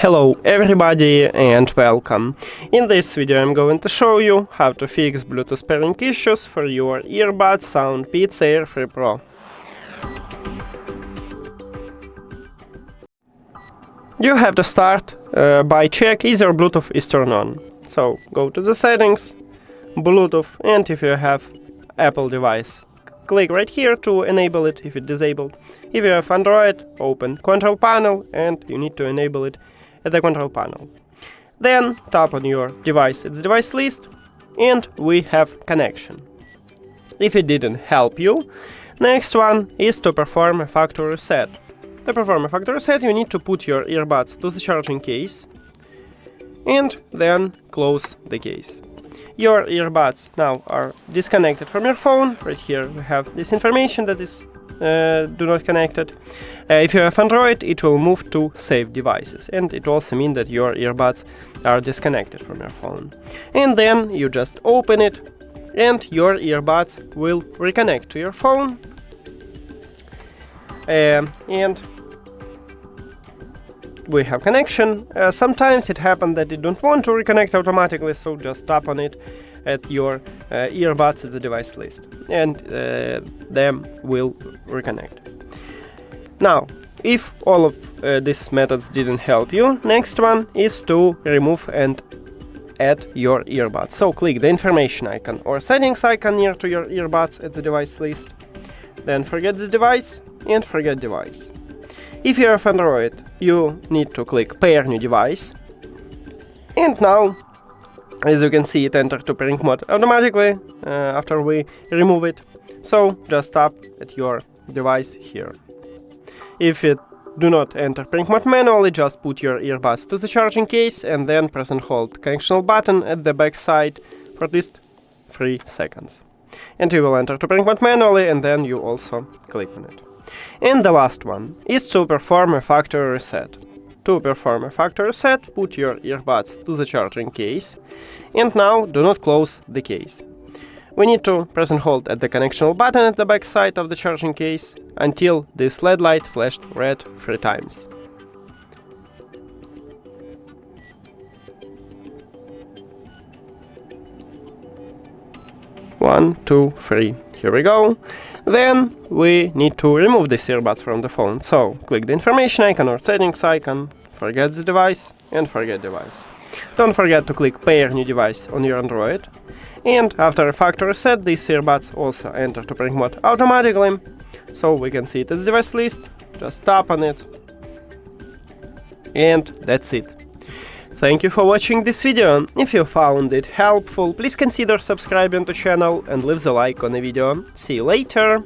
Hello everybody and welcome. In this video I'm going to show you how to fix Bluetooth pairing issues for your Earbuds SOUNDPEATS AIR 3 Pro. You have to start by check is your Bluetooth is turned on. So go to the settings, Bluetooth, and if you have Apple device, click right here to enable it if it's disabled. If you have Android, open control panel and you need to enable it at the control panel. Then tap on your device, its device list, and we have connection. If it didn't help you, next one is to perform a factory reset. To perform a factory reset, you need to put your earbuds to the charging case and then close the case. Your earbuds now are disconnected from your phone. Right here we have this information that is do not connected. If you have Android, it will move to save devices, and it also means that your earbuds are disconnected from your phone. And then you just open it and your earbuds will reconnect to your phone. And we have connection. Sometimes it happens that it don't want to reconnect automatically, so just tap on it at your earbuds at the device list, and them will reconnect. Now, if all of these methods didn't help you, next one is to remove and add your earbuds. So click the information icon or settings icon near to your earbuds at the device list. Then forget this device and forget device. If you have Android, you need to click pair new device. And now, as you can see, it entered to pairing mode automatically after we remove it. So just tap at your device here. If it do not enter pairing mode manually, just put your earbuds to the charging case and then press and hold connectional button at the back side for at least 3 seconds. And you will enter to pairing mode manually, and then you also click on it. And the last one is to perform a factory reset. To perform a factory reset, put your earbuds to the charging case, and now do not close the case. We need to press and hold at the connectional button at the back side of the charging case until this LED light flashed red 3 times. One, two, three. Here we go. Then we need to remove these earbuds from the phone. So click the information icon or settings icon, forget the device and forget device. Don't forget to click pair new device on your Android. And after a factory reset, these earbuds also enter to pairing mode automatically. So we can see it as device list, just tap on it. And that's it. Thank you for watching this video. If you found it helpful, please consider subscribing to the channel and leave the like on the video. See you later!